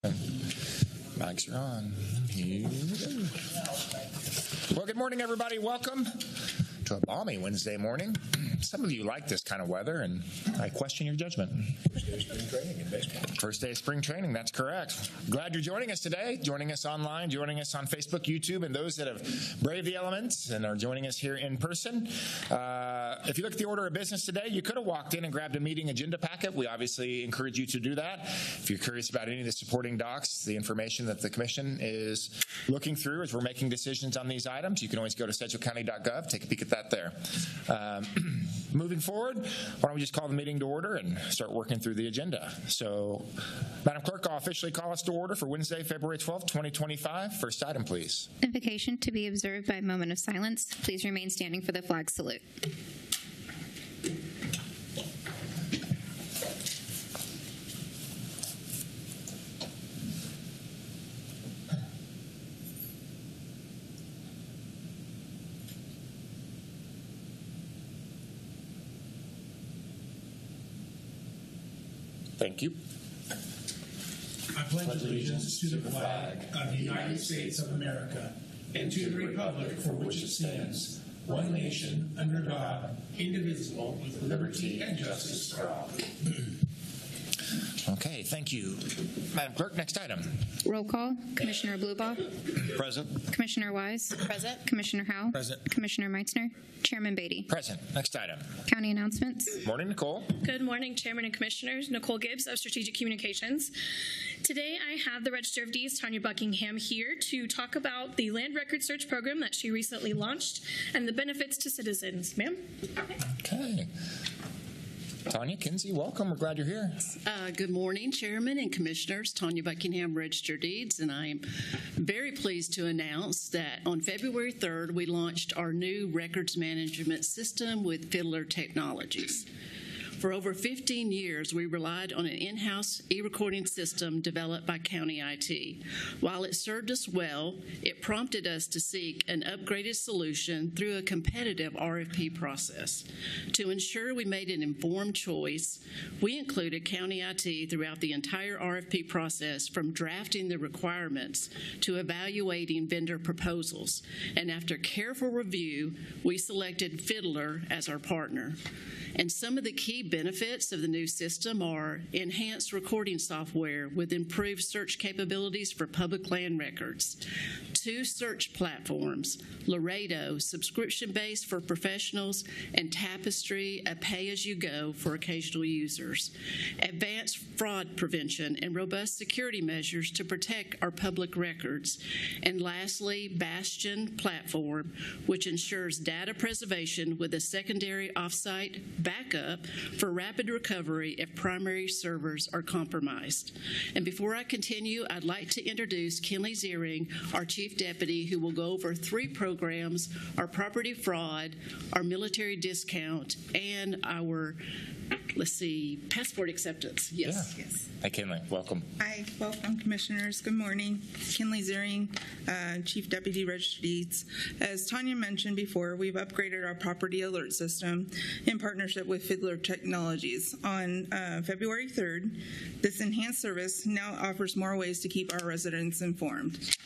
Mics are on. Here we go. Well, good morning, everybody. Welcome to a balmy Wednesday morning. Some of you like this kind of weather, and I question your judgment. First day of spring training in baseball. First day of spring training, that's correct. Glad you're joining us today, joining us online, joining us on Facebook, YouTube, and those that have braved the elements and are joining us here in person. If you look at the order of business today, you could have walked in and grabbed a meeting agenda packet. We obviously encourage you to do that. If you're curious about any of the supporting docs, the information that the Commission is looking through as we're making decisions on these items, you can always go to sedgwickcounty.gov, take a peek at that there. Moving forward, why don't we just call the meeting to order and start working through the agenda. So, Madam Clerk, I'll officially call us to order for Wednesday, February 12th, 2025. First item, please. Invocation to be observed by a moment of silence. Please remain standing for the flag salute. Thank you. I pledge allegiance to the flag of the United States of America and to the republic for which it stands, one nation, under God, indivisible, with liberty and justice for all. Okay, thank you. Madam Clerk, next item. Roll call. Commissioner BLUBAUGH. Present. Commissioner Wise. Present. Commissioner Howell. Present. Commissioner Meitzner. Chairman Beatty. Present. Next item. County announcements. Morning, Nicole. Good morning, Chairman and Commissioners. Nicole Gibbs of Strategic Communications. Today I have the Register of Deeds, Tanya Buckingham, here to talk about the Land Record Search Program that she recently launched and the benefits to citizens. Ma'am? Okay. Tanya, Kinsey, welcome. We're glad you're here. Good morning, Chairman and Commissioners. Tanya Buckingham, Register of Deeds, and I am very pleased to announce that on February 3rd, we launched our new records management system with Fiddler Technologies. For over 15 years, we relied on an in-house e-recording system developed by County IT. While it served us well, it prompted us to seek an upgraded solution through a competitive RFP process. To ensure we made an informed choice, we included County IT throughout the entire RFP process, from drafting the requirements to evaluating vendor proposals. And after careful review, we selected Fiddler as our partner. And some of the key benefits of the new system are enhanced recording software with improved search capabilities for public land records, 2 search platforms, Laredo, subscription-based for professionals, and Tapestry, a pay-as-you-go for occasional users, advanced fraud prevention, and robust security measures to protect our public records, and lastly, Bastion platform, which ensures data preservation with a secondary offsite backup for rapid recovery if primary servers are compromised. And before I continue, I'd like to introduce Kinley Ziering, our Chief Deputy, who will go over 3 programs: our property fraud, our military discount, and our, passport acceptance. Yes. Yeah. Yes. Hi, Kinley. Welcome. Hi, welcome, Commissioners. Good morning. Kinley Ziering, Chief Deputy Register of Deeds. As Tanya mentioned before, we've upgraded our property alert system in partnership with Fiddler Technologies. On February 3rd, this enhanced service now offers more ways to keep our residents informed.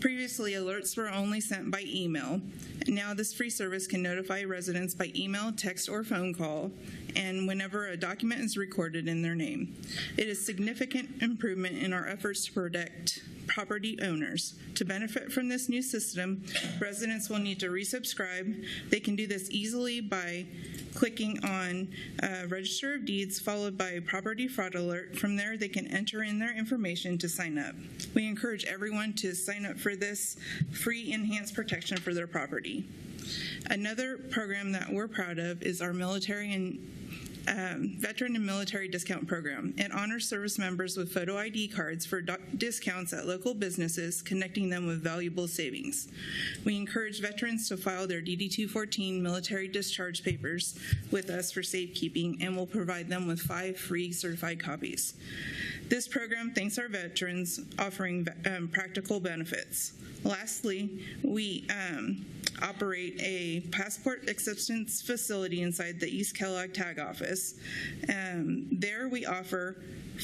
Previously, alerts were only sent by email. Now this free service can notify residents by email, text, or phone call, and whenever a document is recorded in their name. It is a significant improvement in our efforts to protect property owners. To benefit from this new system, residents will need to resubscribe. They can do this easily by clicking on Register of Deeds followed by Property Fraud Alert. From there, they can enter in their information to sign up. We encourage everyone to sign up for this free enhanced protection for their property. Another program that we're proud of is our military and Veteran and Military Discount Program. It honors service members with photo ID cards for discounts at local businesses, connecting them with valuable savings. We encourage veterans to file their DD-214 military discharge papers with us for safekeeping, and we'll provide them with 5 free certified copies. This program thanks our veterans, offering practical benefits. Lastly, we operate a passport acceptance facility inside the East Kellogg Tag Office. There we offer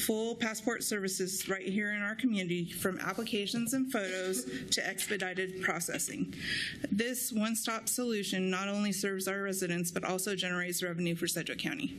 full passport services right here in our community, from applications and photos to expedited processing. This one-stop solution not only serves our residents, but also generates revenue for Sedgwick County.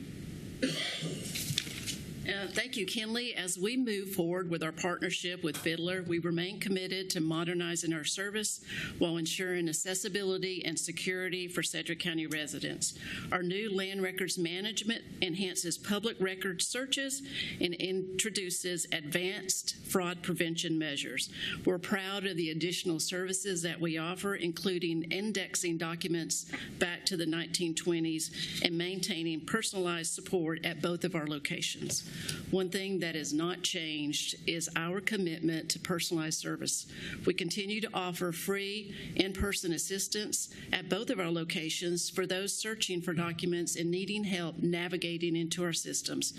Thank you, Kinley. As we move forward with our partnership with Fiddler, we remain committed to modernizing our service while ensuring accessibility and security for Sedgwick County residents. Our new land records management enhances public record searches and introduces advanced fraud prevention measures. We're proud of the additional services that we offer, including indexing documents back to the 1920s and maintaining personalized support at both of our locations. One thing that has not changed is our commitment to personalized service. We continue to offer free in-person assistance at both of our locations for those searching for documents and needing help navigating into our systems.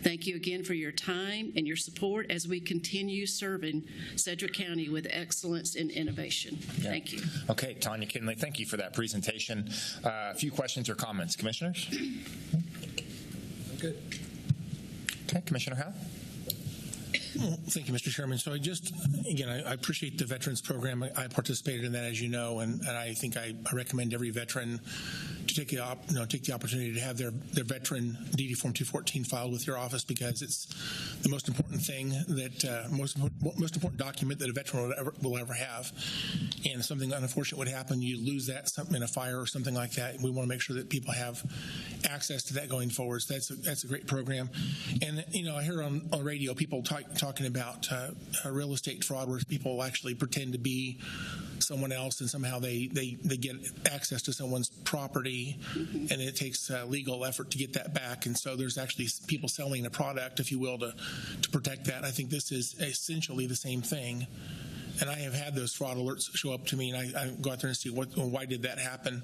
Thank you again for your time and your support as we continue serving Sedgwick County with excellence and innovation. Yeah. Thank you. Okay, Tanya Kinley, thank you for that presentation. A few questions or comments, commissioners? Good. Okay, Commissioner Howe? Well, thank you, Mr. Chairman. So I appreciate the Veterans Program. I participated in that, as you know, and I think I recommend every veteran to take the opportunity to have their veteran DD Form 214 filed with your office, because it's the most important thing that most important document that a veteran will ever have. And if something unfortunate would happen, you lose that, something in a fire or something like that. We want to make sure that people have access to that going forward. So that's a great program. And I hear on radio people talking about real estate fraud, where people actually pretend to be someone else, and somehow they get access to someone's property, and it takes legal effort to get that back. And so there's actually people selling a product, if you will, to protect that. I think this is essentially the same thing. And I have had those fraud alerts show up to me, and I go out there and see why did that happen.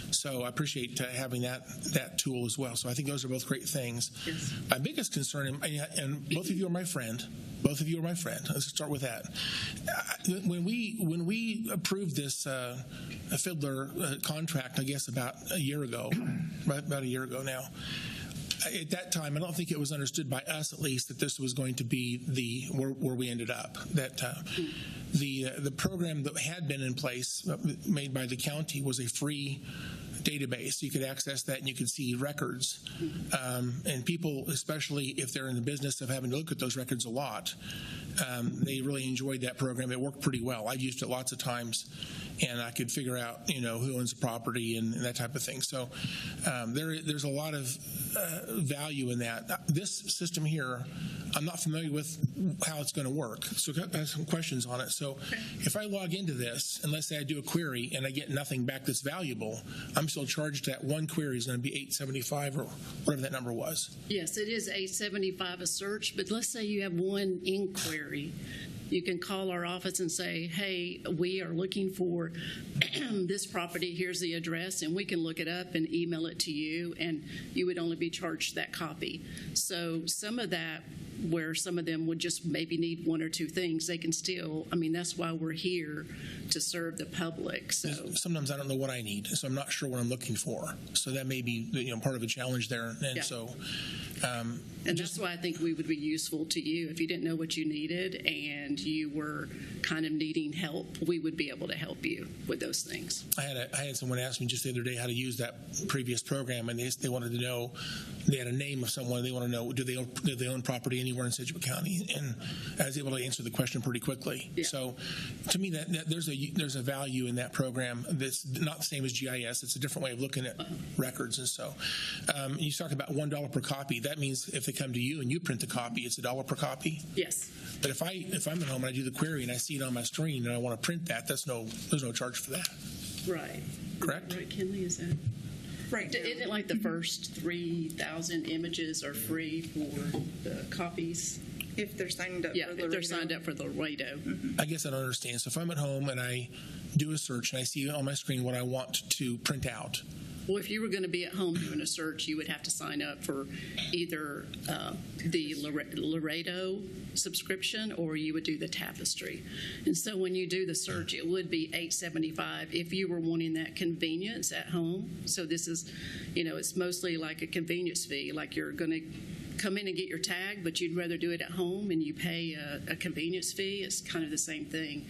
So I appreciate having that tool as well. So I think those are both great things. Yes. My biggest concern, and both of you are my friend. Let's start with that. When we approved this Fiddler contract, I guess about a year ago now. At that time, I don't think it was understood by us, at least, that this was going to be where we ended up. That the program that had been in place, made by the county, was a free database. You could access that and you could see records. And people, especially if they're in the business of having to look at those records a lot, they really enjoyed that program. It worked pretty well. I've used it lots of times, and I could figure out, who owns the property and that type of thing. So there's a lot of value in that. This system here, I'm not familiar with how it's going to work, so I have some questions on it. So if I log into this, and let's say I do a query and I get nothing back that's valuable, I'm still charged that one query is going to be $875 or whatever that number was. Yes, it is $875 a search, but let's say you have one inquiry. You can call our office and say, hey, we are looking for this property, here's the address, and we can look it up and email it to you, and you would only be charged that copy. So some of that, where some of them would just maybe need one or two things, they can still, that's why we're here, to serve the public. So sometimes I don't know what I need, so I'm not sure what I'm looking for. So that may be part of a challenge there. And yeah. So and that's why I think we would be useful to you. If you didn't know what you needed and you were kind of needing help, we would be able to help you with those things. I had someone ask me just the other day how to use that previous program, and they wanted to know, they had a name of someone, they want to know, do they own property anywhere in Sedgwick County? And I was able to answer the question pretty quickly. Yeah. So to me, that there's a value in that program that's not the same as GIS. It's a different way of looking at records. And so you talk about $1 per copy. That means if they come to you and you print the copy, it's $1 per copy. Yes. But if I'm at home and I do the query and I see it on my screen and I want to print that, there's no charge for that. Right. Correct? Right, Kinley, is that? Right. Isn't it like the first 3,000 images are free for the copies? If they're signed up. Yeah, for if they're signed up for the Laredo. I guess I don't understand. So if I'm at home and I do a search and I see on my screen what I want to print out, Well, if you were going to be at home doing a search, you would have to sign up for either the Laredo subscription, or you would do the Tapestry. And so when you do the search, it would be $875 if you were wanting that convenience at home. So this is, it's mostly like a convenience fee, like you're going to come in and get your tag, but you'd rather do it at home and you pay a convenience fee. It's kind of the same thing.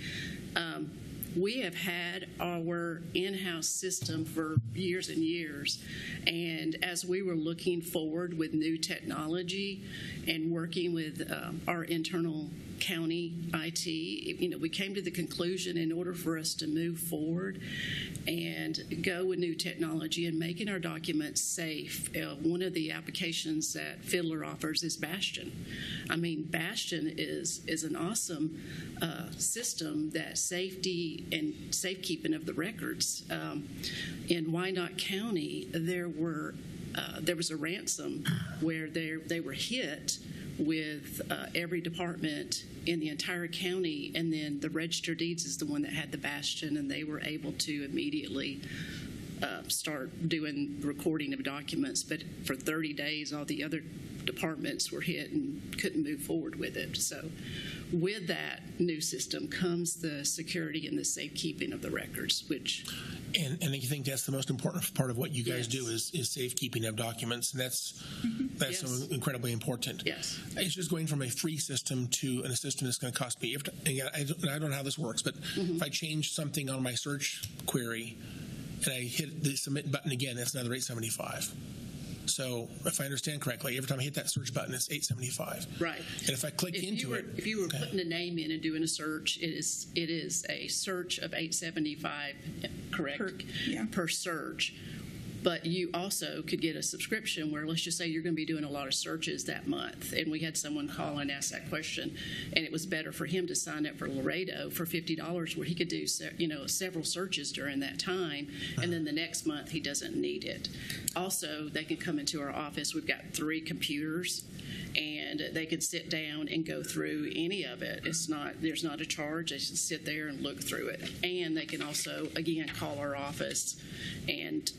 We have had our in-house system for years and years, and as we were looking forward with new technology and working with our internal county IT, we came to the conclusion, in order for us to move forward and go with new technology and making our documents safe, one of the applications that Fiddler offers is Bastion. I mean, Bastion is an awesome system that safety and safekeeping of the records. In Wyandotte County, there was a ransom where they were hit with every department in the entire county, and then the Register of Deeds is the one that had the Bastion, and they were able to immediately start doing recording of documents. But for 30 days, all the other departments were hit and couldn't move forward with it. So with that new system comes the security and the safekeeping of the records, which... And I think that's the most important part of what you guys do is safekeeping of documents, and that's Yes. incredibly important. Yes. It's just going from a free system to a system that's going to cost me. Again, I don't know how this works, but if I change something on my search query and I hit the submit button again, that's another $875. So if I understand correctly, every time I hit that search button, it's $875. Right. And if I click into it, if you were putting a name in and doing a search, it is a search of $875, correct? Per search. But you also could get a subscription where, let's just say you're going to be doing a lot of searches that month, and we had someone call and ask that question, and it was better for him to sign up for Laredo for $50, where he could do several searches during that time, and then the next month he doesn't need it. Also, they can come into our office. We've got 3 computers, and they could sit down and go through any of it. There's not a charge. They just sit there and look through it, and they can also, again, call our office and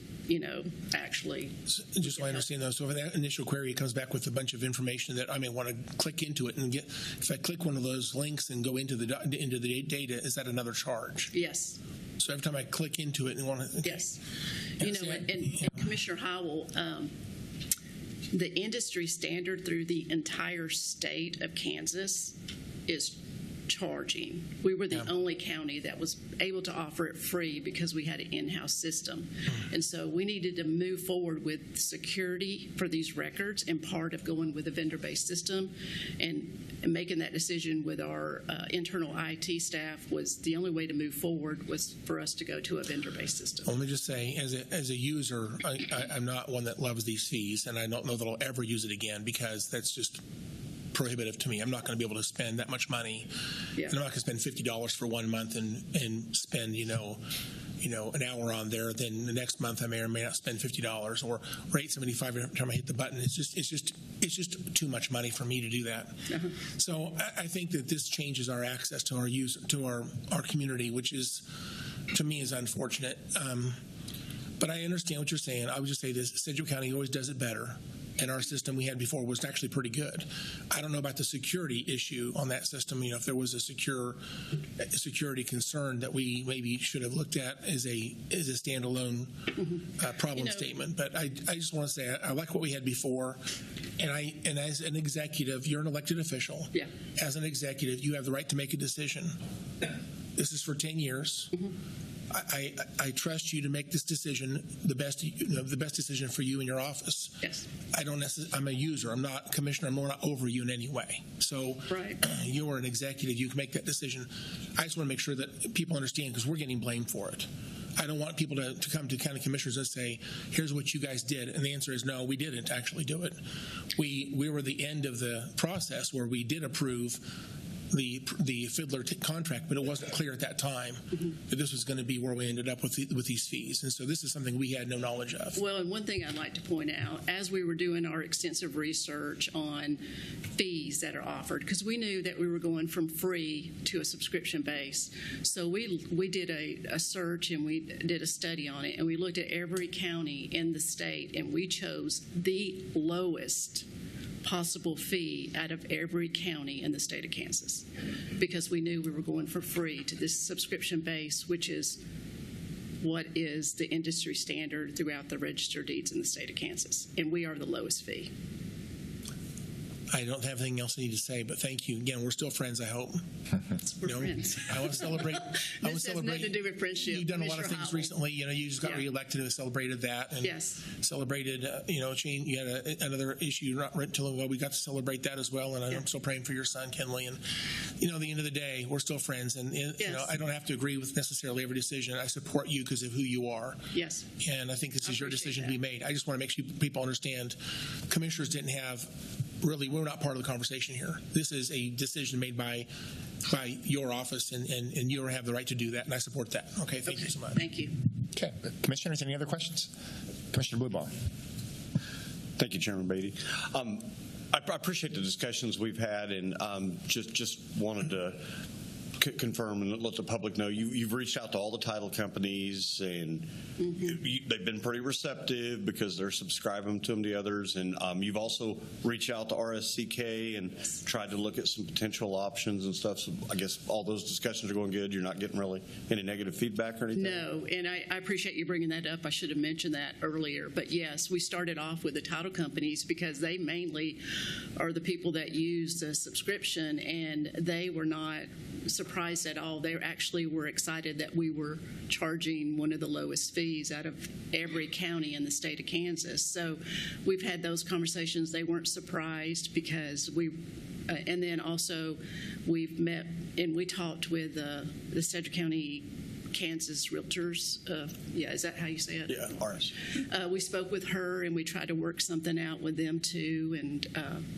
actually. Just so I understand, though, so for that initial query, it comes back with a bunch of information that I may want to click into it and get. If I click one of those links and go into the data, is that another charge? Yes. So every time I click into it and want to. Yes. And Commissioner Howell, the industry standard through the entire state of Kansas is charging. We were the only county that was able to offer it free because we had an in-house system. And so we needed to move forward with security for these records, and part of going with a vendor-based system and making that decision with our internal IT staff was the only way to move forward was for us to go to a vendor-based system. Let me just say, as a user, I'm not one that loves these fees, and I don't know that I'll ever use it again because that's just prohibitive to me. I'm not going to be able to spend that much money. Yeah. And I'm not going to spend $50 for 1 month and spend an hour on there. Then the next month I may or may not spend $50 or $875 every time I hit the button. It's just too much money for me to do that. So I think that this changes our access to our community, which is, to me, is unfortunate. But I understand what you're saying. I would just say this: Sedgwick County always does it better. And our system we had before was actually pretty good. I don't know about the security issue on that system. If there was a security concern that we maybe should have looked at as a standalone problem statement. But I just want to say I like what we had before. And as an executive, you're an elected official. Yeah. As an executive, you have the right to make a decision. This is for 10 years. I trust you to make this decision the best decision for you in your office. Yes. I'm a user. I'm not a commissioner. I'm not over you in any way. So you are an executive. You can make that decision. I just want to make sure that people understand, because we're getting blamed for it. I don't want people to come to county commissioners and say, here's what you guys did. And the answer is no, we didn't actually do it. We were the end of the process where we did approve the Fiddler contract, but it wasn't clear at that time that this was going to be where we ended up with these fees. And so this is something we had no knowledge of. Well, and one thing I'd like to point out, as we were doing our extensive research on fees that are offered, because we knew that we were going from free to a subscription base. So we did a search and we did a study on it, and we looked at every county in the state, and we chose the lowest possible fee out of every county in the state of Kansas, because we knew we were going for free to this subscription base, which is what is the industry standard throughout the register of deeds in the state of Kansas, and we are the lowest fee. I don't have anything else I need to say, but thank you. Again, we're still friends, I hope. We're friends. I want to celebrate. This has nothing to do with friendship. You've done a lot of things Howell. recently. You just got reelected and celebrated that. And Yes. celebrated, change. You had another issue not too long ago. We got to celebrate that as well. And I'm still praying for your son, Kenley. And, at the end of the day, we're still friends. And, I don't have to agree with necessarily every decision. I support you because of who you are. Yes. And I think this is your decision to be made. I just want to make sure people understand commissioners didn't have. Really, we're not part of the conversation here. This is a decision made by your office, and you have the right to do that, and I support that. Okay, thank you so much. Thank you. Okay, commissioners, any other questions? Commissioner BLUBAUGH. Thank you, Chairman Beatty. I appreciate the discussions we've had, and just wanted to confirm and let the public know you've reached out to all the title companies, and they've been pretty receptive because they're subscribing to them to others, and you've also reached out to RSCK and tried to look at some potential options and stuff. So I guess all those discussions are going good. You're not getting really any negative feedback or anything? No, and I appreciate you bringing that up. I should have mentioned that earlier. But yes, we started off with the title companies because they mainly are the people that use the subscription, and they were not surprised at all. They actually were excited that we were charging one of the lowest fees out of every county in the state of Kansas. So we've had those conversations. They weren't surprised because and then also we've met and we talked with the Sedgwick County Kansas Realtors. Is that how you say it? Yeah, ours. We spoke with her and we tried to work something out with them too. And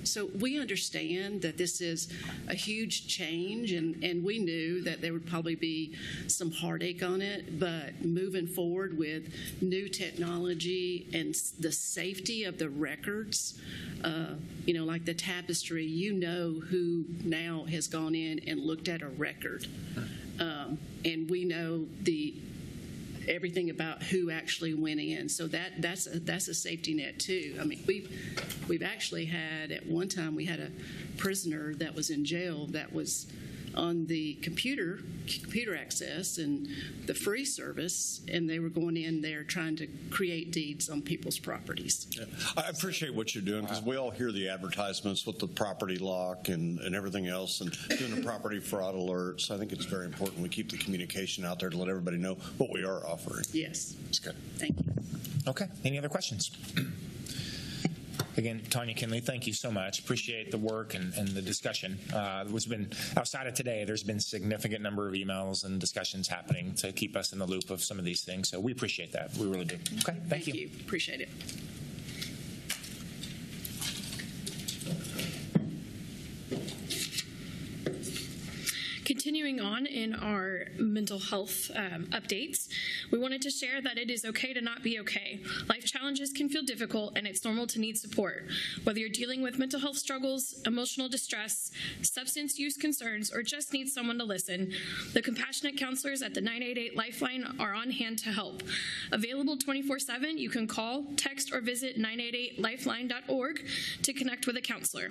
so we understand that this is a huge change, and we knew that there would probably be some heartache on it, but moving forward with new technology and the safety of the records, like the tapestry, who now has gone in and looked at a record. And we know everything about who actually went in, so that's a safety net too. I mean, we've actually had at one time we had a prisoner that was in jail that was on the computer access and the free service, and they were going in there trying to create deeds on people's properties. Yeah. I appreciate what you're doing, because we all hear the advertisements with the property lock and everything else, and doing the property fraud alerts. I think it's very important we keep the communication out there to let everybody know what we are offering. Yes. That's good. Thank you. Okay, any other questions? Again, Tanya Kinley, thank you so much. Appreciate the work and the discussion. Outside of today, there's been a significant number of emails and discussions happening to keep us in the loop of some of these things. So we appreciate that. We really do. Okay, thank you. Appreciate it. Continuing on in our mental health updates, we wanted to share that it is okay to not be okay. Life challenges can feel difficult, and it's normal to need support. Whether you're dealing with mental health struggles, emotional distress, substance use concerns, or just need someone to listen, the compassionate counselors at the 988 Lifeline are on hand to help. Available 24/7, you can call, text, or visit 988lifeline.org to connect with a counselor.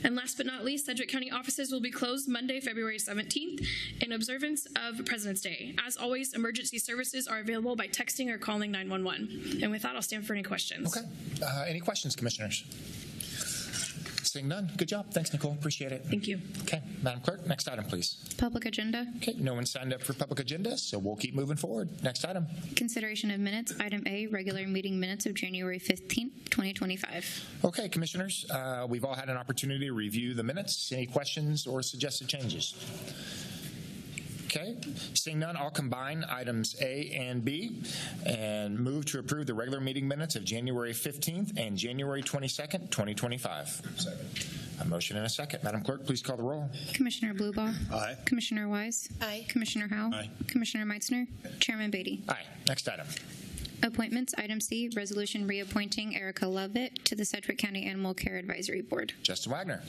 And last but not least, Sedgwick County offices will be closed Monday, February 17th in observance of President's Day. As always, emergency services are available by texting or calling 911. And with that, I'll stand for any questions. Okay. Any questions, commissioners? Seeing none. Good job. Thanks, Nicole. Appreciate it. Thank you. Okay. Madam Clerk, next item, please. Public agenda. Okay. No one signed up for public agenda, so we'll keep moving forward. Next item. Consideration of minutes. Item A, regular meeting minutes of January 15th, 2025. Okay, commissioners, we've all had an opportunity to review the minutes. Any questions or suggested changes? Okay, seeing none, I'll combine items A and B and move to approve the regular meeting minutes of January 15th and January 22nd, 2025. Second. A motion and a second. Madam Clerk, please call the roll. Commissioner BLUBAUGH. Aye. Commissioner Wise. Aye. Commissioner Howell. Aye. Commissioner Meitzner. Chairman Beatty. Aye. Next item. Appointments, item C, resolution reappointing Erica Lovett to the Sedgwick County Animal Care Advisory Board. Justin Wagner.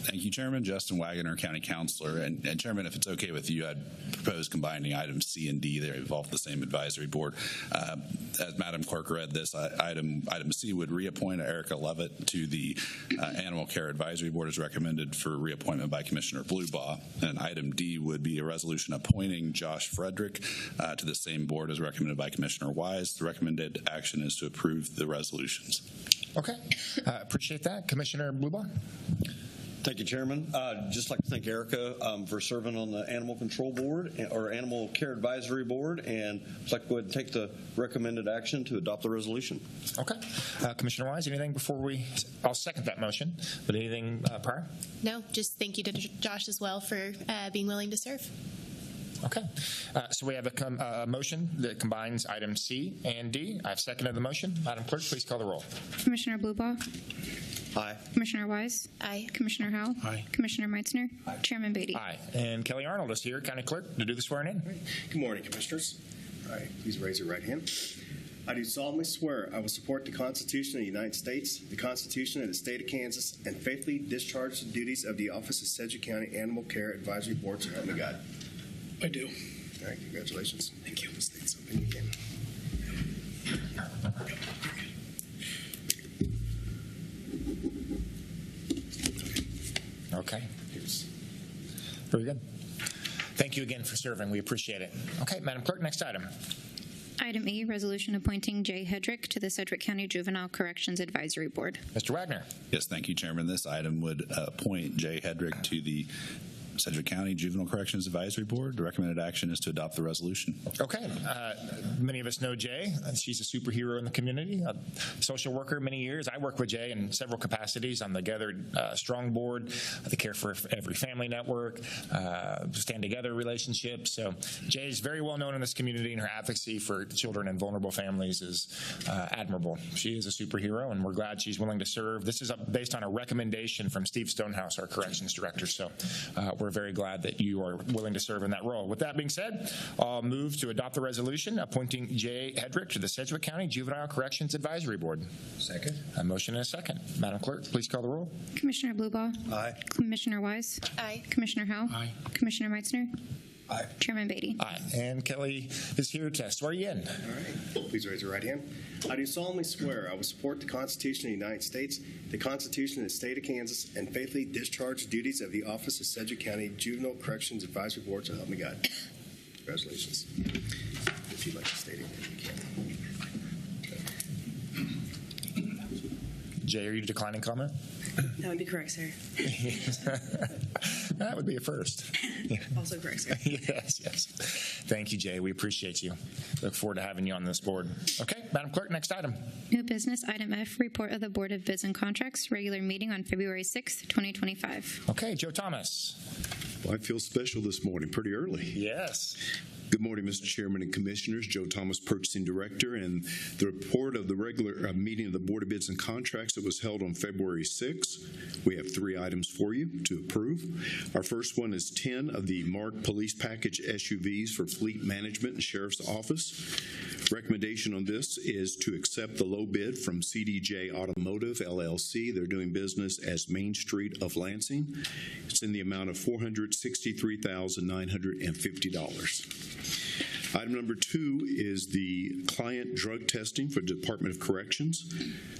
Thank you, Chairman. Justin Wagner, County Councilor. And Chairman, if it's okay with you, I'd propose combining items C and D. They involve the same advisory board. As Madam Clerk read this, item C would reappoint Erica Lovett to the Animal Care Advisory Board as recommended for reappointment by Commissioner BLUBAUGH. And item D would be a resolution appointing Josh Frederick to the same board as recommended by Commissioner Wise. The recommended action is to approve the resolutions. Okay, appreciate that. Commissioner BLUBAUGH. Thank you, Chairman. Just like to thank Erica for serving on the Animal Control Board or Animal Care Advisory Board, and I'd like to go ahead and take the recommended action to adopt the resolution. Okay. Commissioner Wise, anything before we, I'll second that motion, but anything prior? No, just thank you to Josh as well for being willing to serve. Okay. So we have a motion that combines items C and D. I've seconded the motion. Madam Clerk, please call the roll. Commissioner BLUBAUGH. Aye. Commissioner Wise. Aye. Commissioner Howell. Aye. Commissioner Meitzner. Chairman Beatty. Aye. And Kelly Arnold is here, County Clerk, to do the swearing in. Good morning, Commissioners. All right, please raise your right hand. I do solemnly swear I will support the Constitution of the United States, the Constitution of the State of Kansas, and faithfully discharge the duties of the Office of Sedgwick County Animal Care Advisory Board, so help me God. I do. All right, congratulations. Thank you. State something you can. Okay. Very good. Thank you again for serving. We appreciate it. Okay, Madam Clerk, next item. Item E, resolution appointing Jay Hedrick to the Sedgwick County Juvenile Corrections Advisory Board. Mr. Wagner. Yes, thank you, Chairman. This item would appoint Jay Hedrick to the Sedgwick County Juvenile Corrections Advisory Board. The recommended action is to adopt the resolution. Okay. Many of us know Jay. She's a superhero in the community, a social worker many years. I work with Jay in several capacities on the Gathered Strong Board, the Care for Every Family Network, Stand Together relationships. So Jay is very well known in this community, and her advocacy for children and vulnerable families is admirable. She is a superhero, and we're glad she's willing to serve. This is based on a recommendation from Steve Stonehouse, our corrections director. So we're very glad that you are willing to serve in that role. With that being said, I'll move to adopt the resolution appointing Jay Hedrick to the Sedgwick County Juvenile Corrections Advisory Board. Second. A motion and a second. Madam Clerk, please call the roll. Commissioner BLUBAUGH. Aye. Commissioner Wise. Aye. Commissioner Howell. Aye. Commissioner Meitzner. Aye. Chairman Beatty. Aye. And Kelly is here to swear you in. All right, please raise your right hand. I do solemnly swear I will support the Constitution of the United States, the Constitution of the State of Kansas, and faithfully discharge the duties of the Office of Sedgwick County Juvenile Corrections Advisory Board, so help me God. Congratulations. If you'd like to state it, you can. Jay, are you declining comment? That would be correct, sir. That would be a first. Also correct, sir. Yes, yes. Thank you, Jay. We appreciate you. Look forward to having you on this board. Okay, Madam Clerk, next item. New business, item F, report of the Board of Bids and Contracts, regular meeting on February 6th, 2025. Okay, Joe Thomas. Well, I feel special this morning, pretty early. Yes. Good morning, Mr. Chairman and Commissioners. Joe Thomas, Purchasing Director, and the report of the regular meeting of the Board of Bids and Contracts that was held on February 6th. We have 3 items for you to approve. Our first one is 10 of the marked police package SUVs for Fleet Management and Sheriff's Office. Recommendation on this is to accept the low bid from CDJ Automotive, LLC. They're doing business as Main Street of Lansing. It's in the amount of $463,950. Item number 2 is the client drug testing for the Department of Corrections.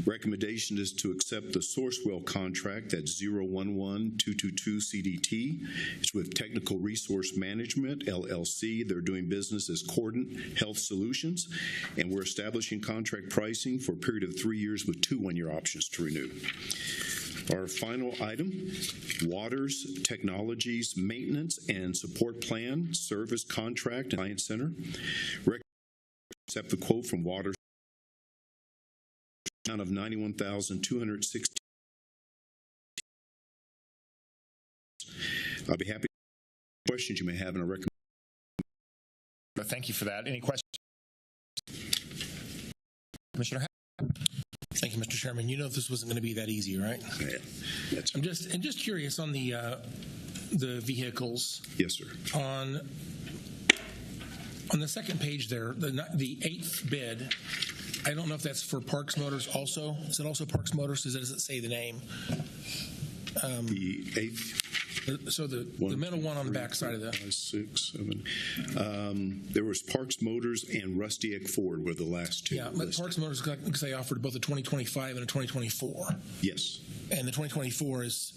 Recommendation is to accept the Sourcewell contract, that's 011222 CDT. It's with Technical Resource Management, LLC. They're doing business as Cordant Health Solutions, and we're establishing contract pricing for a period of 3 years with 2 one-year options to renew. Our final item, Waters Technologies Maintenance and Support Plan Service Contract and Science Center. Accept the quote from Waters of $91,260. I'll be happy to questions you may have, and I recommend but thank you for that. Any questions? Commissioner Howe? Thank you, Mr. Chairman. You know this wasn't going to be that easy, right? Yeah. I'm just curious on the vehicles. Yes, sir. On the second page there, the eighth bid, I don't know if that's for Parks Motors also. Is it also Parks Motors? Does it say the name? The eighth. So the middle one on the back side of the 5, 6, 7. There was Parks Motors and Rusty Egg Ford were the last two. Yeah, but listed. Parks Motors looks they offered both a 2025 and a 2024. Yes. And the 2024 is,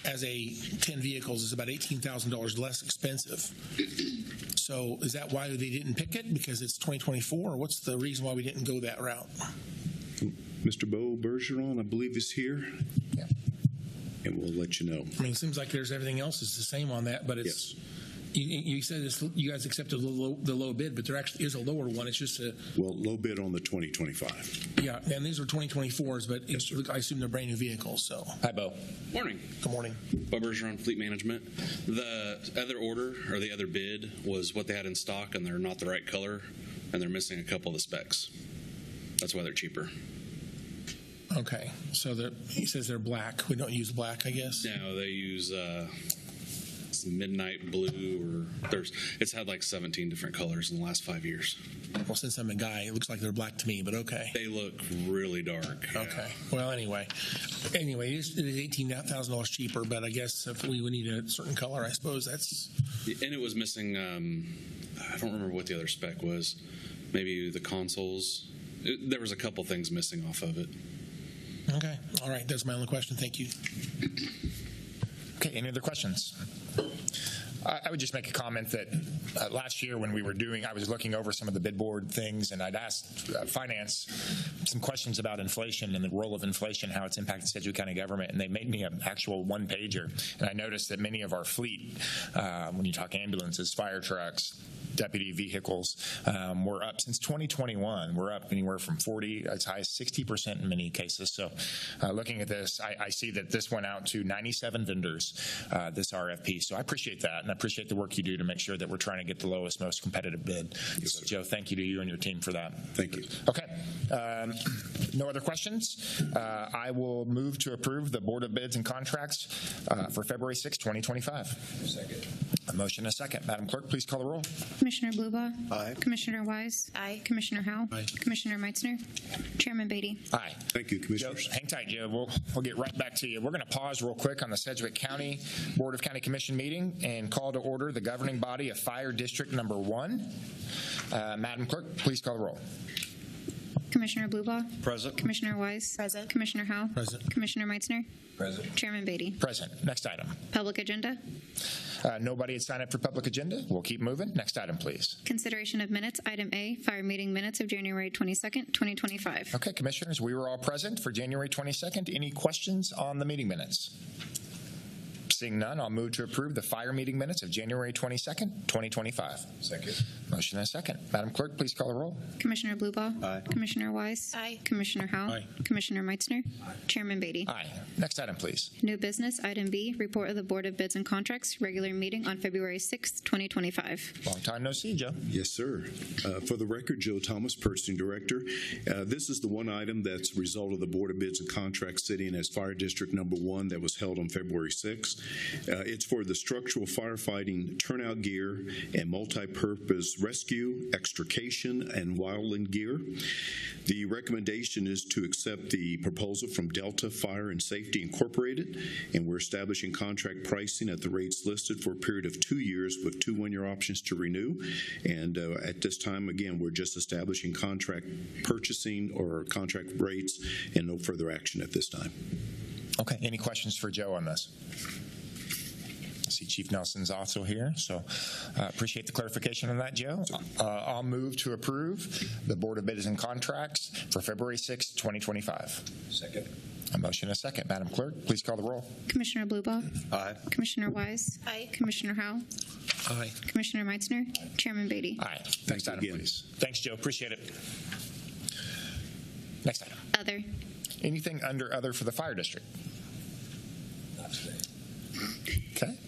as a 10 vehicles, is about $18,000 less expensive. So is that why they didn't pick it? Because it's 2024? Or what's the reason why we didn't go that route? Mr. Bo Bergeron, I believe, is here. Yeah. And we'll let you know. I mean, it seems like there's everything else is the same on that, but it's, you said you guys accepted the low bid, but there actually is a lower one. It's just a... Well, low bid on the 2025. Yeah, and these are 2024s, but I assume they're brand new vehicles, so. Hi, Bo. Morning. Good morning. Bo Bergeron, Fleet Management. The other order, or the other bid, was what they had in stock, and they're not the right color, and they're missing a couple of the specs. That's why they're cheaper. Okay, so he says they're black. We don't use black, I guess? No, they use midnight blue, or it's had like 17 different colors in the last 5 years. Well, since I'm a guy, it looks like they're black to me, but okay. They look really dark. Okay. Well, anyway, it is $18,000 cheaper, but I guess if we would need a certain color, I suppose that's... And it was missing, I don't remember what the other spec was. Maybe the consoles. There was a couple things missing off of it. Okay. All right. That's my only question. Thank you. Okay. Any other questions? I would just make a comment that last year when we were I was looking over some of the bid board things, and I'd asked finance some questions about inflation and the role of inflation, how it's impacted Sedgwick County government, and they made me an actual one-pager. And I noticed that many of our fleet, when you talk ambulances, fire trucks, deputy vehicles, we're up since 2021. We're up anywhere from 40 as high as 60% in many cases. So looking at this, I see that this went out to 97 vendors, this RFP. So I appreciate that, and I appreciate the work you do to make sure that we're trying to get the lowest, most competitive bid. Yes, so, Joe, thank you to you and your team for that. Thank you. Okay. No other questions? I will move to approve the Board of Bids and Contracts for February 6, 2025. Second. A motion and a second. Madam Clerk, please call the roll. Commissioner BLUBAUGH. Aye. Commissioner Wise. Aye. Commissioner Howell. Aye. Commissioner Meitzner. Chairman Beatty. Aye. Thank you, Joe, Commissioners. hang tight, Joe. We'll get right back to you. We're going to pause real quick on the Sedgwick County Board of County Commission meeting and call to order the governing body of Fire District Number 1. Madam Clerk, please call the roll. Commissioner BLUBAUGH. Present. Commissioner Wise. Present. Commissioner Howell. Present. Commissioner Meitzner. Present. Chairman Beatty. Present. Next item. Public agenda. Nobody had signed up for public agenda. We'll keep moving. Next item, please. Consideration of minutes. Item A, fire meeting minutes of January 22nd, 2025. Okay, Commissioners, we were all present for January 22nd. Any questions on the meeting minutes? Seeing none, I'll move to approve the fire meeting minutes of January 22nd, 2025. Second. Motion and a second. Madam Clerk, please call the roll. Commissioner BLUBAUGH. Aye. Commissioner Wise. Aye. Commissioner Howell. Aye. Commissioner Meitzner. Chairman Beatty. Aye. Next item, please. New business. Item B, report of the Board of Bids and Contracts, regular meeting on February 6th, 2025. Long time no see, Joe. Yes, sir. For the record, Joe Thomas, Purchasing Director. This is the one item that's a result of the Board of Bids and Contracts sitting as Fire District Number 1 that was held on February 6th. It's for the structural firefighting turnout gear and multi-purpose rescue, extrication, and wildland gear. The recommendation is to accept the proposal from Delta Fire and Safety Incorporated, and we're establishing contract pricing at the rates listed for a period of 2 years with 2 one-year options to renew. And at this time, again, we're just establishing contract purchasing or contract rates and no further action at this time. Okay. Any questions for Joe on this? I see Chief Nelson's also here, so appreciate the clarification on that, Joe. I'll move to approve the Board of Bids and Contracts for February 6, 2025. Second. A motion and a second. Madam Clerk, please call the roll. Commissioner BLUBAUGH. Aye. Commissioner Wise. Aye. Commissioner Howell. Aye. Commissioner Meitzner. Chairman Beatty. Aye. Next item, again. please. Thanks, Joe. Appreciate it. Next item. Other. Anything under other for the fire district? Not today. Okay.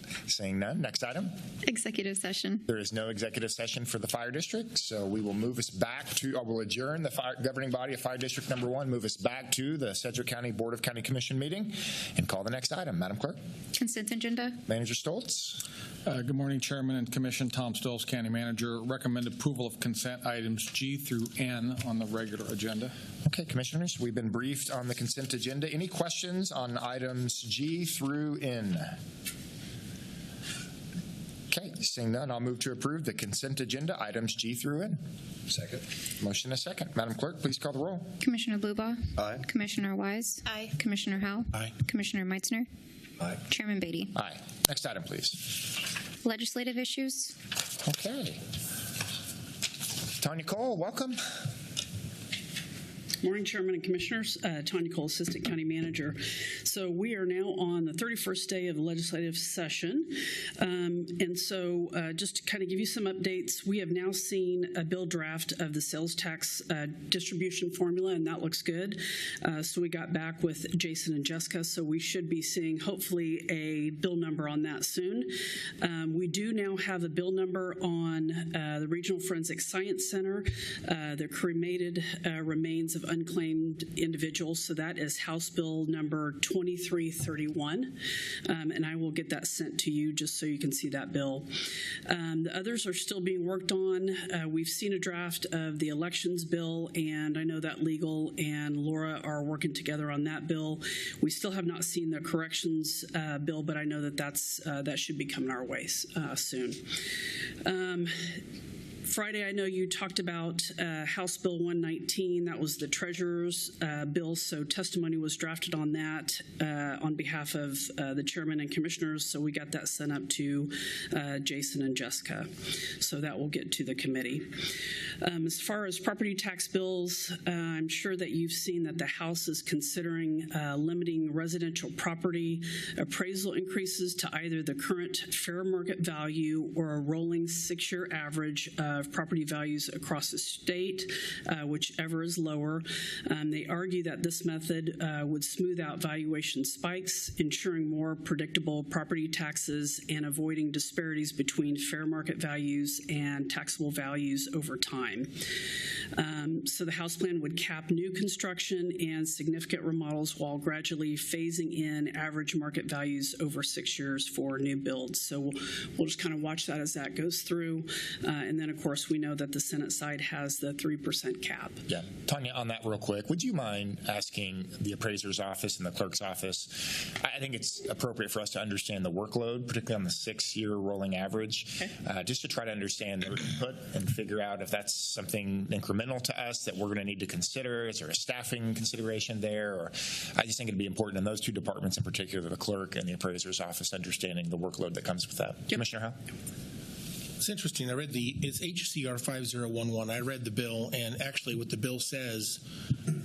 Seeing none. Next item. Executive session. There is no executive session for the fire district, so we will move us back to, or we'll adjourn the governing body of Fire District Number 1, move us back to the Sedgwick County Board of County Commission meeting, and call the next item. Madam Clerk. Consent agenda. Manager Stoltz. Good morning, Chairman and Commission. Tom Stoltz, County Manager. Recommend approval of consent items G through N on the regular agenda. Okay, Commissioners, we've been briefed on the consent agenda. Any questions on items G through N? Okay, seeing none, I'll move to approve the consent agenda items G through N. Second. Motion is second. Madam Clerk, please call the roll. Commissioner BLUBAUGH. Aye. Commissioner Wise. Aye. Commissioner Howell. Aye. Commissioner Meitzner. Aye. Chairman Beatty. Aye. Next item, please. Legislative issues. Okay. Tanya Cole, welcome. Morning, Chairman and Commissioners. Tanya Cole, Assistant County Manager. So we are now on the 31st day of the legislative session. And so just to kind of give you some updates, we have now seen a bill draft of the sales tax distribution formula, and that looks good. So we got back with Jason and Jessica, so we should be seeing hopefully a bill number on that soon. We do now have a bill number on the Regional Forensic Science Center, the cremated remains of unclaimed individuals. So that is House Bill number 2331. And I will get that sent to you just so you can see that bill. The others are still being worked on. We've seen a draft of the elections bill, and I know that Legal and Laura are working together on that bill. We still have not seen the corrections bill, but I know that that should be coming our way soon. Friday, I know you talked about House Bill 119. That was the treasurer's bill, so testimony was drafted on that on behalf of the chairman and commissioners, so we got that sent up to Jason and Jessica. So that will get to the committee. As far as property tax bills, I'm sure that you've seen that the House is considering limiting residential property appraisal increases to either the current fair market value or a rolling 6-year average of property values across the state, whichever is lower. They argue that this method would smooth out valuation spikes, ensuring more predictable property taxes and avoiding disparities between fair market values and taxable values over time. So the House plan would cap new construction and significant remodels while gradually phasing in average market values over 6 years for new builds. So we'll just kind of watch that as that goes through. And then, of course, we know that the Senate side has the 3% cap. Yeah. Tanya, on that real quick, would you mind asking the appraiser's office and the clerk's office? I think it's appropriate for us to understand the workload, particularly on the 6-year rolling average, just to try to understand their input and figure out if that's something incremental to us that we're going to need to consider. Is there a staffing consideration there? Or I just think it'd be important in those two departments in particular, the clerk and the appraiser's office, understanding the workload that comes with that. Yep. Commissioner Howe? It's interesting. I read it's HCR 5011. I read the bill, and actually what the bill says,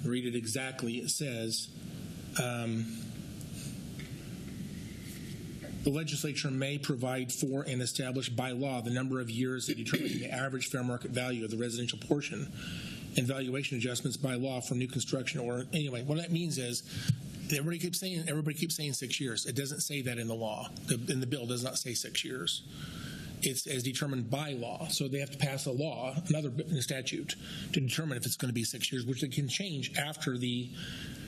read it exactly, it says, the legislature may provide for and establish by law the number of years that determine the average fair market value of the residential portion and valuation adjustments by law for new construction. Or anyway, what that means is everybody keeps saying 6 years. It doesn't say that in the law. In the bill does not say 6 years. It's as determined by law. So they have to pass a law, another statute, to determine if it's going to be 6 years, which they can change after the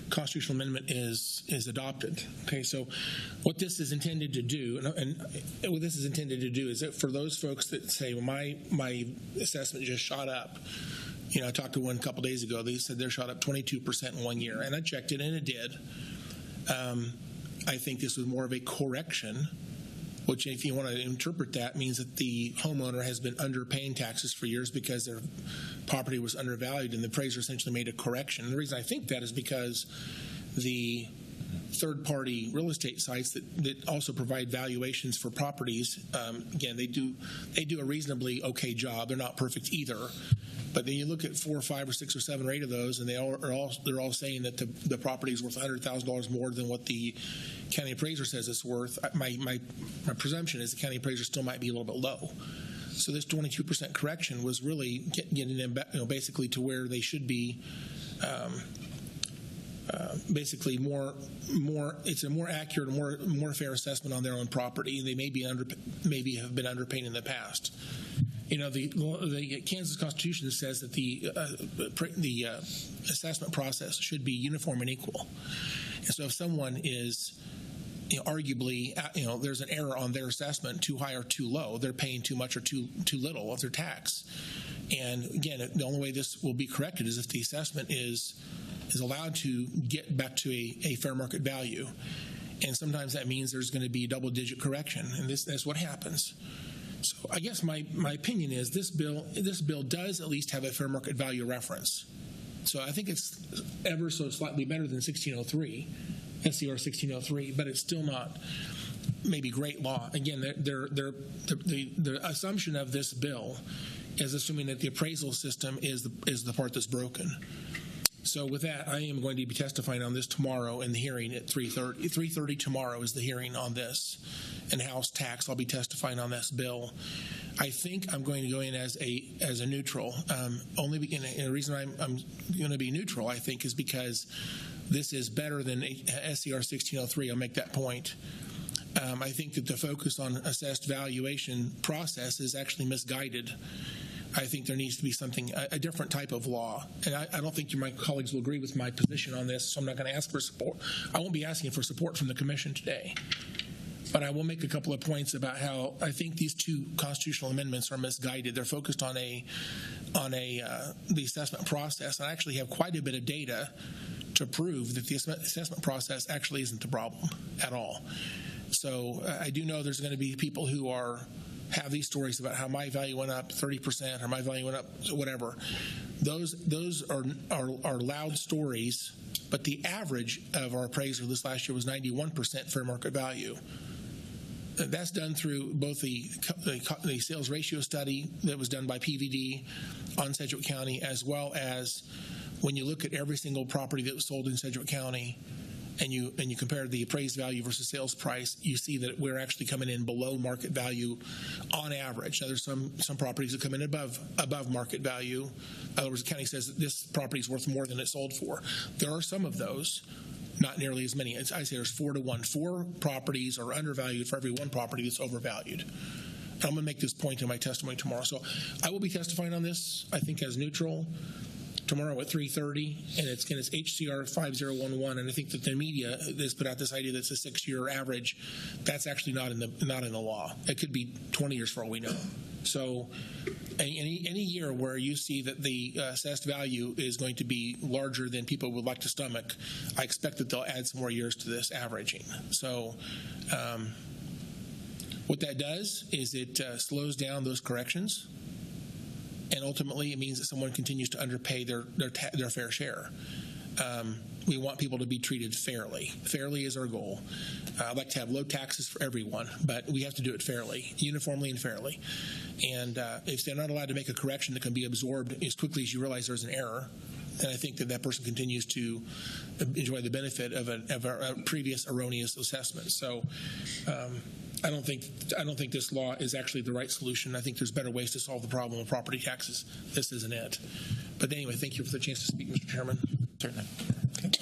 constitutional amendment is adopted. Okay, so what this is intended to do, and what this is intended to do is that for those folks that say, well, my assessment just shot up. You know, I talked to one a couple days ago. They said they're shot up 22% in 1 year, and I checked it, and it did. I think this was more of a correction, which, if you want to interpret that, means that the homeowner has been underpaying taxes for years because their property was undervalued, and the appraiser essentially made a correction. And the reason I think that is because the third-party real estate sites that also provide valuations for properties, again, they do a reasonably okay job. They're not perfect either. But then you look at 4 or 5 or 6 or 7 or 8 of those, and they're all saying that the property is worth $100,000 more than what the county appraiser says it's worth. My presumption is the county appraiser still might be a little bit low. So this 22% correction was really getting them back, basically to where they should be basically it's a more accurate, more fair assessment on their own property. They maybe have been underpaid in the past. You know, the Kansas Constitution says that the assessment process should be uniform and equal. And so if someone is, arguably, there's an error on their assessment, too high or too low, they're paying too much or too little of their tax. And again, the only way this will be corrected is if the assessment is allowed to get back to a fair market value. And sometimes that means there's going to be double-digit correction, and that's what happens. So I guess my opinion is this bill does at least have a fair market value reference. So I think it's ever so slightly better than 1603, SCR 1603, but it's still not maybe great law. Again, the assumption of this bill is assuming that the appraisal system is the part that's broken. So with that, I am going to be testifying on this tomorrow in the hearing at 3:30. 3:30 tomorrow is the hearing on this. And House tax, I'll be testifying on this bill. I think I'm going to go in as a neutral. And the reason I'm going to be neutral, I think, is because this is better than SCR 1603. I'll make that point. I think that the focus on assessed valuation process is actually misguided. I think there needs to be a different type of law. And I don't think my colleagues will agree with my position on this, so I'm not going to ask for support. I won't be asking for support from the Commission today. But I will make a couple of points about how I think these two constitutional amendments are misguided. They're focused on the assessment process. I actually have quite a bit of data to prove that the assessment process actually isn't the problem at all. So I do know there's going to be people who have these stories about how my value went up 30% or my value went up whatever. Those are loud stories, but the average of our appraiser this last year was 91% fair market value. That's done through both the sales ratio study that was done by PVD on Sedgwick County, as well as when you look at every single property that was sold in Sedgwick County and you compare the appraised value versus sales price, you see that we're actually coming in below market value on average. Now, there's some properties that come in above market value. In other words, the county says that this property is worth more than it sold for. There are some of those. Not nearly as many. I say there's 4 to 1. 4 properties are undervalued for every one property that's overvalued. And I'm going to make this point in my testimony tomorrow. So I will be testifying on this, I think, as neutral tomorrow at 3:30, and it's HCR 5011. And I think that the media has put out this idea that's a 6-year average. That's actually not in the law. It could be 20 years for all we know. So any year where you see that the assessed value is going to be larger than people would like to stomach, I expect that they'll add some more years to this averaging. So what that does is it slows down those corrections, and ultimately it means that someone continues to underpay their fair share. We want people to be treated fairly. Fairly is our goal. I'd like to have low taxes for everyone, but we have to do it fairly, uniformly and fairly. And if they're not allowed to make a correction that can be absorbed as quickly as you realize there's an error, then I think that person continues to enjoy the benefit of a previous erroneous assessment. So I don't think this law is actually the right solution. I think there's better ways to solve the problem of property taxes. This isn't it. But anyway, thank you for the chance to speak, Mr. Chairman. Certainly. Okay.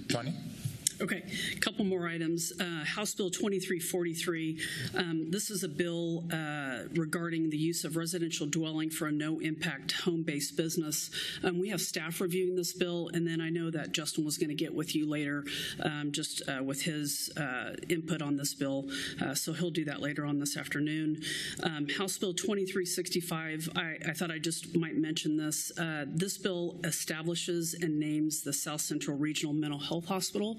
Tanya? Okay, a couple more items. House Bill 2343. This is a bill regarding the use of residential dwelling for a no-impact home-based business. We have staff reviewing this bill, and then I know that Justin was going to get with you later with his input on this bill, so he'll do that later on this afternoon. House Bill 2365, I thought I just might mention this. This bill establishes and names the South Central Regional Mental Health Hospital.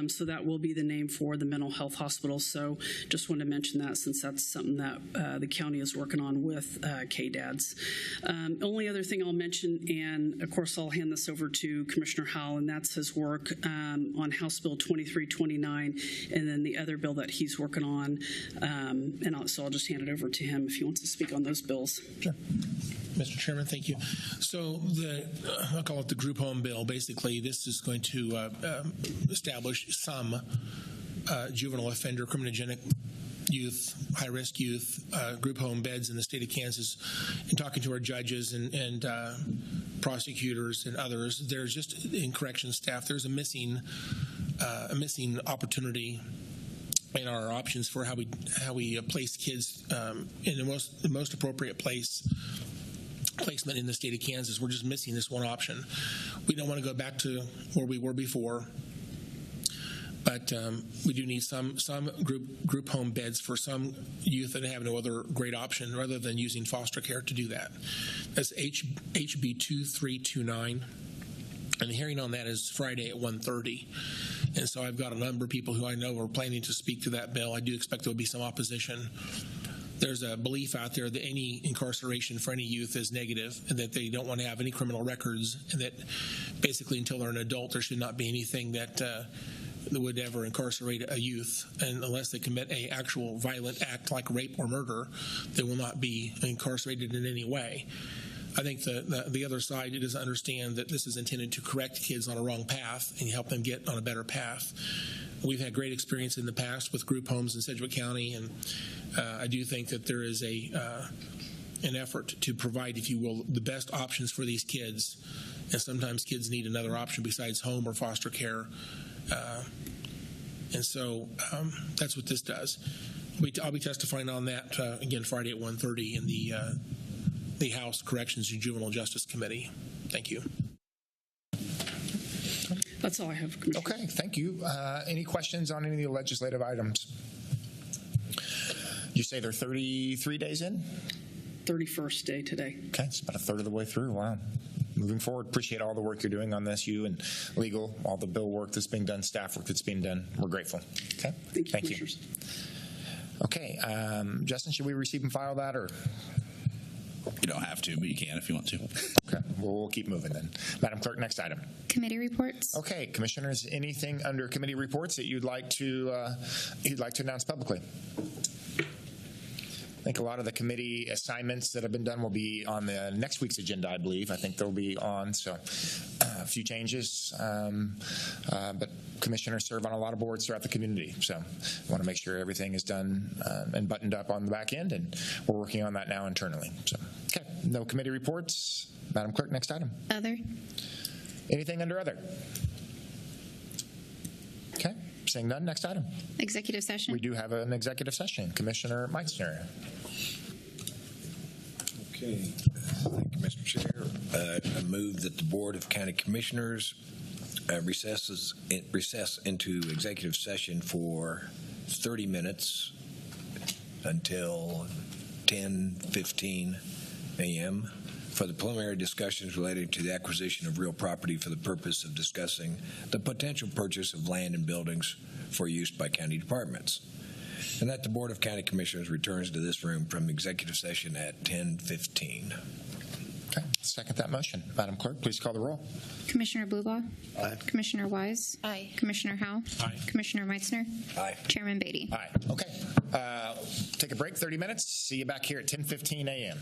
So that will be the name for the mental health hospital. So just wanted to mention that since that's something that the county is working on with KDADS. Only other thing I'll mention, and of course I'll hand this over to Commissioner Howell, and that's his work on House Bill 2329, and then the other bill that he's working on. So I'll just hand it over to him if he wants to speak on those bills. Sure. Mr. Chairman, thank you. So I'll call it the group home bill. Basically, this is going to establish some juvenile offender, criminogenic youth, high-risk youth, group home beds in the state of Kansas. And talking to our judges and prosecutors and others. There's just in corrections staff, there's a missing opportunity in our options for how we place kids in the most appropriate placement in the state of Kansas. We're just missing this one option. We don't want to go back to where we were before, but we do need some group home beds for some youth that have no other great option rather than using foster care to do that. That's HB 2329. And the hearing on that is Friday at 1:30. And so I've got a number of people who I know are planning to speak to that bill. I do expect there will be some opposition. There's a belief out there that any incarceration for any youth is negative and that they don't want to have any criminal records, and that basically until they're an adult there should not be anything that would ever incarcerate a youth, and unless they commit a actual violent act like rape or murder, they will not be incarcerated in any way. I think the other side doesn't understand that this is intended to correct kids on a wrong path and help them get on a better path. We've had great experience in the past with group homes in Sedgwick County, and I do think that there is an effort to provide, if you will, the best options for these kids. And sometimes kids need another option besides home or foster care. And so that's what this does. I'll be testifying on that again Friday at 1:30 in the House Corrections and Juvenile Justice Committee. Thank you. That's all I have, Commissioner. Okay, thank you. Any questions on any of the legislative items? You say they're 33 days in? 31st day today. Okay, it's about a third of the way through. Wow. Moving forward, appreciate all the work you're doing on this, you and legal, all the bill work that's being done, staff work that's being done. We're grateful. Okay, thank you. Okay, Justin, should we receive and file that, or? You don't have to, but you can if you want to. Okay, well, we'll keep moving then. Madam Clerk, next item. Committee reports. Okay, Commissioners, anything under committee reports that you'd like to announce publicly? I think a lot of the committee assignments that have been done will be on the next week's agenda, I believe. I think they'll be on, so a few changes. But commissioners serve on a lot of boards throughout the community, so I want to make sure everything is done and buttoned up on the back end, and we're working on that now internally. So, okay, no committee reports. Madam Clerk, next item. Other. Anything under other? Okay, seeing none, next item. Executive session. We do have an executive session. Commissioner Meitzner. Okay. Thank you, Mr. Chair. I move that the Board of County Commissioners recess into executive session for 30 minutes until 10:15 a.m. for the preliminary discussions relating to the acquisition of real property for the purpose of discussing the potential purchase of land and buildings for use by county departments. And that the Board of County Commissioners returns to this room from executive session at 10:15. Okay, second that motion. Madam Clerk, please call the roll. Commissioner BLUBAUGH. Aye. Commissioner Wise. Aye. Commissioner Howell. Aye. Commissioner Meitzner. Aye. Chairman Beatty. Aye. Okay. Take a break, 30 minutes. See you back here at 10:15 a.m.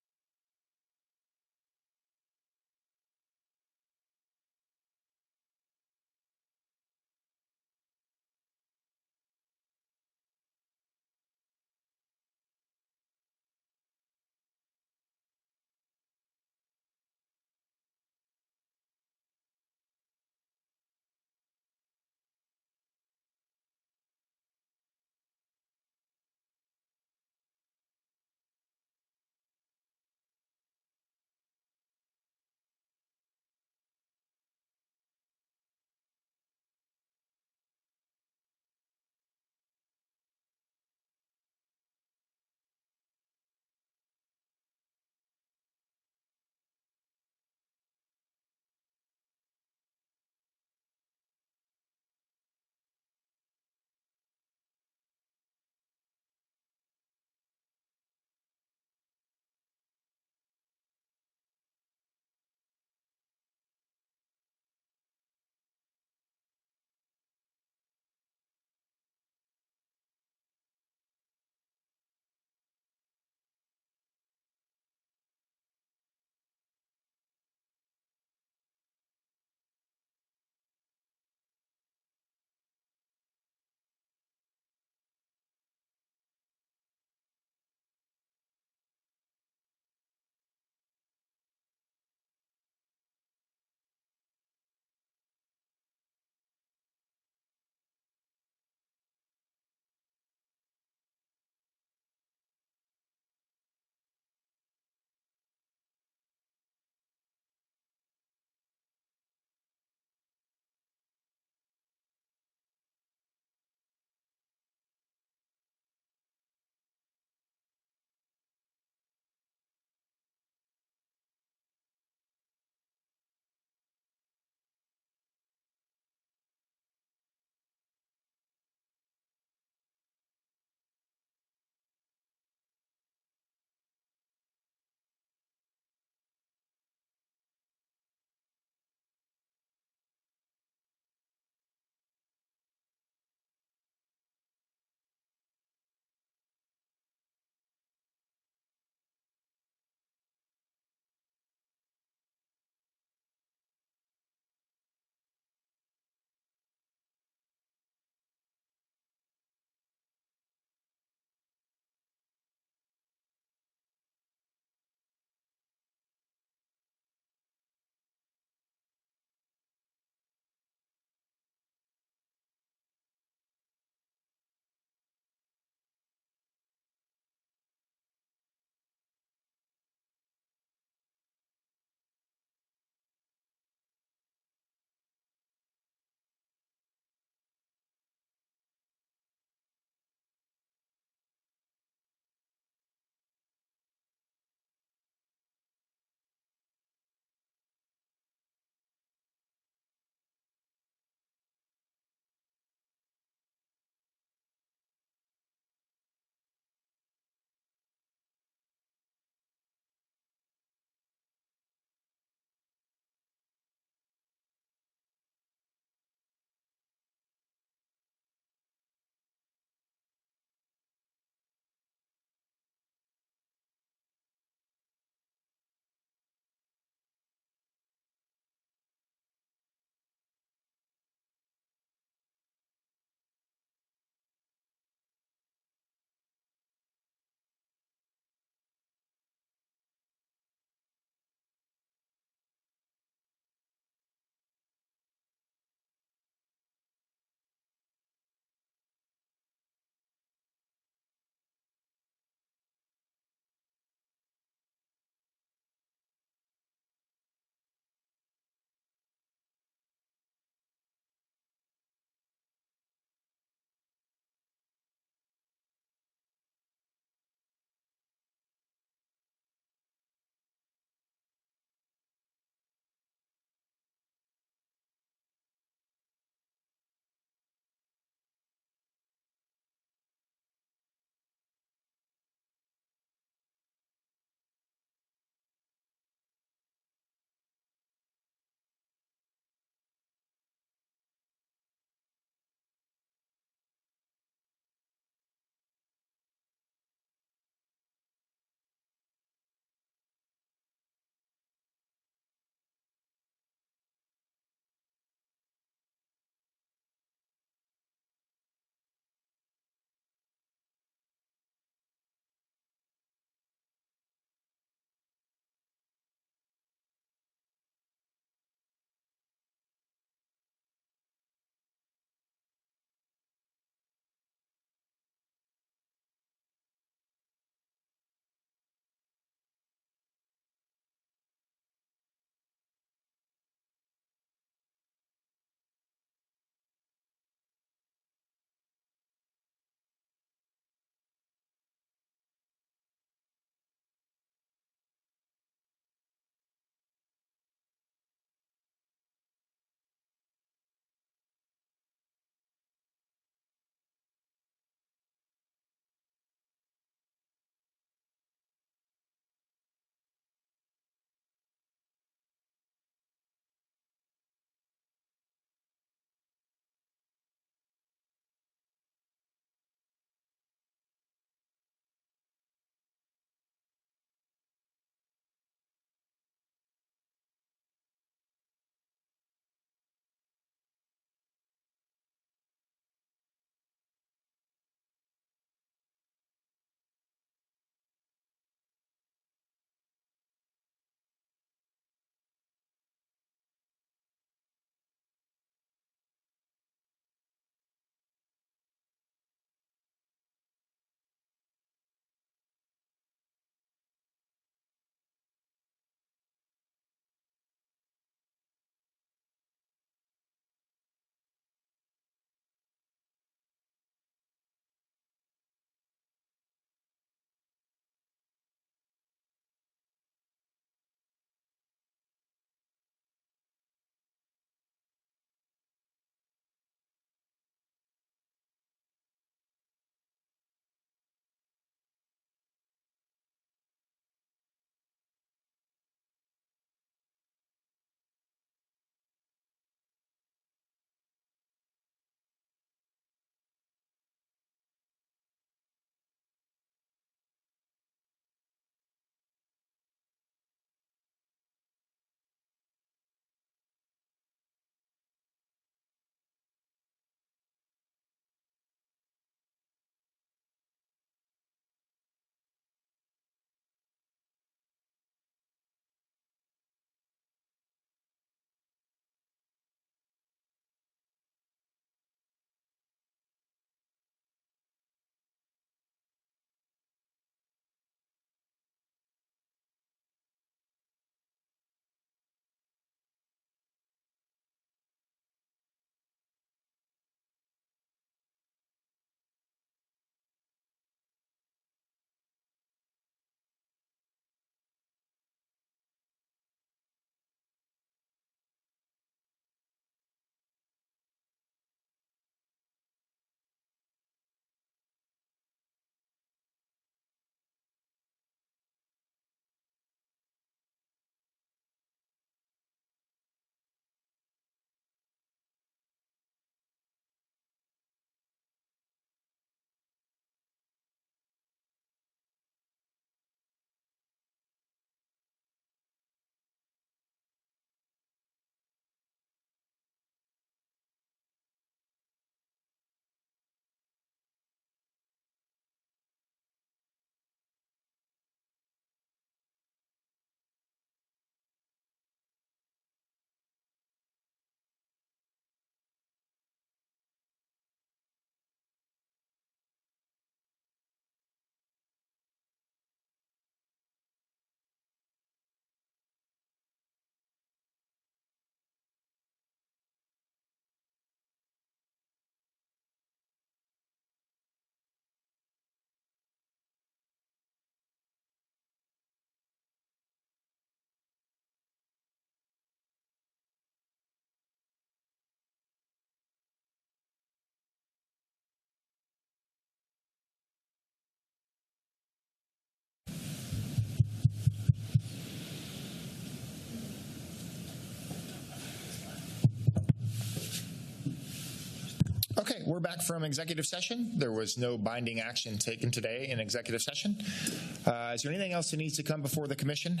right, we're back from executive session. There was no binding action taken today in executive session. Is there anything else that needs to come before the commission?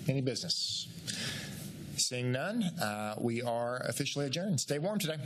Any business? Seeing none, we are officially adjourned. Stay warm today.